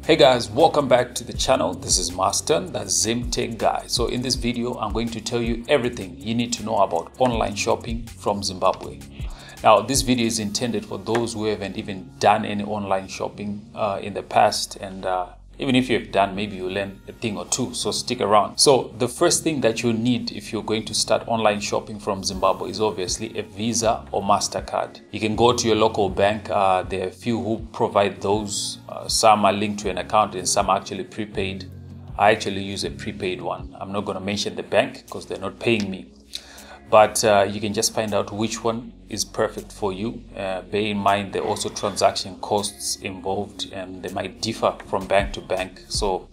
Hey guys, welcome back to the channel. This is Master, the Zim Tech guy. So in this video, I'm going to tell you everything you need to know about online shopping from Zimbabwe. Now, this video is intended for those who haven't even done any online shopping in the past, and even if you've done, maybe you'll learn a thing or two, so stick around. So the first thing that you need if you're going to start online shopping from Zimbabwe is obviously a Visa or MasterCard. You can go to your local bank. There are a few who provide those. Some are linked to an account and some are actually prepaid. I actually use a prepaid one. I'm not going to mention the bank because they're not paying me. But you can just find out which one is perfect for you. Bear in mind there are also transaction costs involved and they might differ from bank to bank. So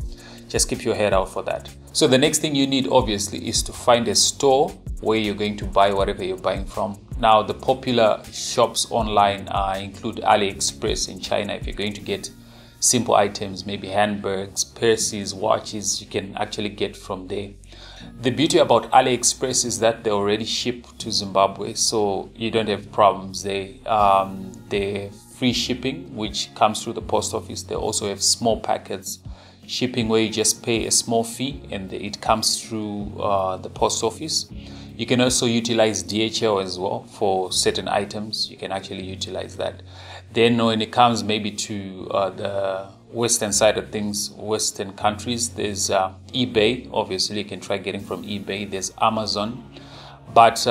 just keep your head out for that. So the next thing you need obviously is to find a store where you're going to buy whatever you're buying from. Now the popular shops online include AliExpress in China. If you're going to get simple items, maybe handbags, purses, watches, you can actually get from there. The beauty about AliExpress is that they already ship to Zimbabwe, so you don't have problems. They free shipping, which comes through the post office. They also have small packets shipping where you just pay a small fee and it comes through the post office. You can also utilize DHL as well for certain items. You can actually utilize that. Then when it comes maybe to the Western side of things, Western countries, there's eBay. Obviously, you can try getting from eBay. There's Amazon. But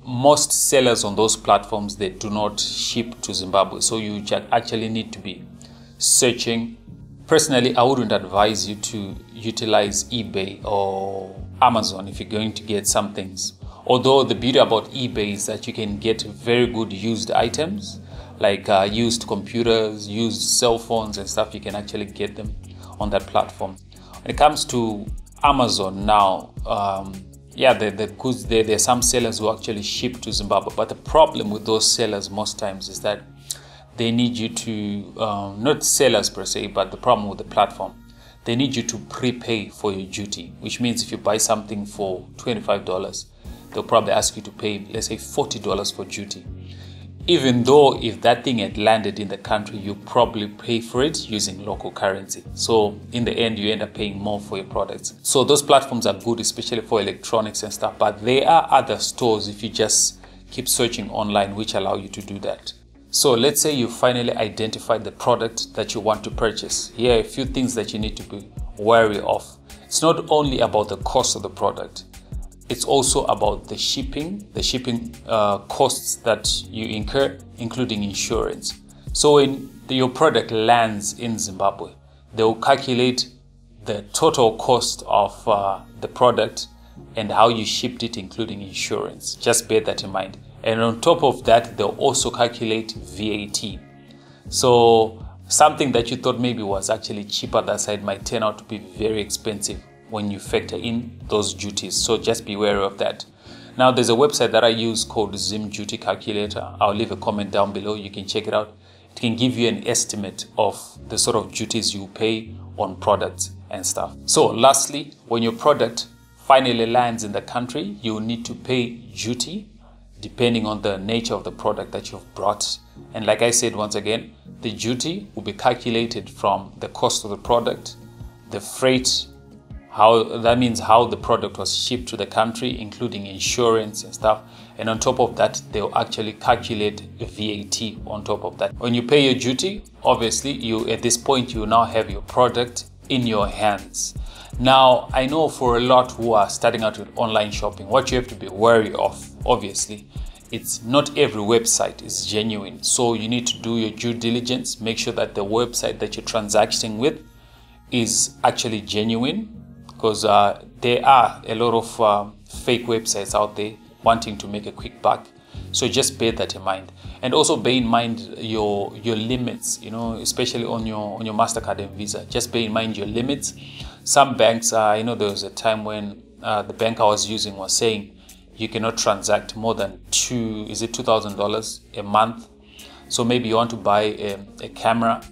most sellers on those platforms, they do not ship to Zimbabwe. So you actually need to be searching. Personally, I wouldn't advise you to utilize eBay or Amazon if you're going to get some things. Although the beauty about eBay is that you can get very good used items, like used computers, used cell phones and stuff. You can actually get them on that platform. When it comes to Amazon now, the goods there are some sellers who actually ship to Zimbabwe. But the problem with those sellers most times is that they need you to, not sellers per se, but the problem with the platform, they need you to prepay for your duty, which means if you buy something for $25, they'll probably ask you to pay, let's say, $40 for duty. Even though if that thing had landed in the country, you probably pay for it using local currency. So in the end, you end up paying more for your products. So those platforms are good, especially for electronics and stuff. But there are other stores, if you just keep searching online, which allow you to do that. So let's say you finally identified the product that you want to purchase. Here are a few things that you need to be wary of. It's not only about the cost of the product. It's also about the shipping costs that you incur, including insurance. So when your product lands in Zimbabwe, they will calculate the total cost of the product and how you shipped it, including insurance. Just bear that in mind. And on top of that, they'll also calculate VAT. So something that you thought maybe was actually cheaper that side might turn out to be very expensive when you factor in those duties. So just be wary of that. Now there's a website that I use called Zim Duty Calculator. I'll leave a comment down below. You can check it out. It can give you an estimate of the sort of duties you pay on products and stuff. So lastly, when your product finally lands in the country, you will need to pay duty depending on the nature of the product that you've brought. And like I said, once again, the duty will be calculated from the cost of the product, the freight, how the product was shipped to the country, including insurance and stuff. And on top of that, they'll actually calculate VAT on top of that. When you pay your duty, obviously at this point, you now have your product in your hands. Now, I know for a lot who are starting out with online shopping, what you have to be wary of, obviously, it's not every website is genuine. So you need to do your due diligence, make sure that the website that you're transacting with is actually genuine, because there are a lot of fake websites out there wanting to make a quick buck. So just bear that in mind. And also bear in mind your limits, especially on your MasterCard and Visa. Just bear in mind your limits. Some banks, there was a time when the bank I was using was saying you cannot transact more than $2,000 a month. So maybe you want to buy a camera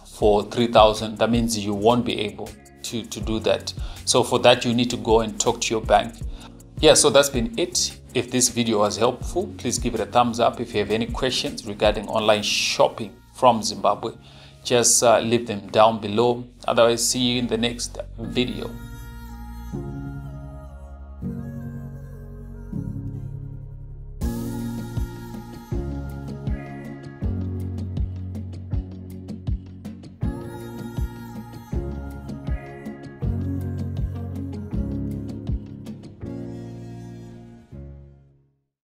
for $3,000. That means you won't be able to do that. So for that, you need to go and talk to your bank. Yeah, so that's been it. If this video was helpful, please give it a thumbs up. If you have any questions regarding online shopping from Zimbabwe, just leave them down below. Otherwise, see you in the next video.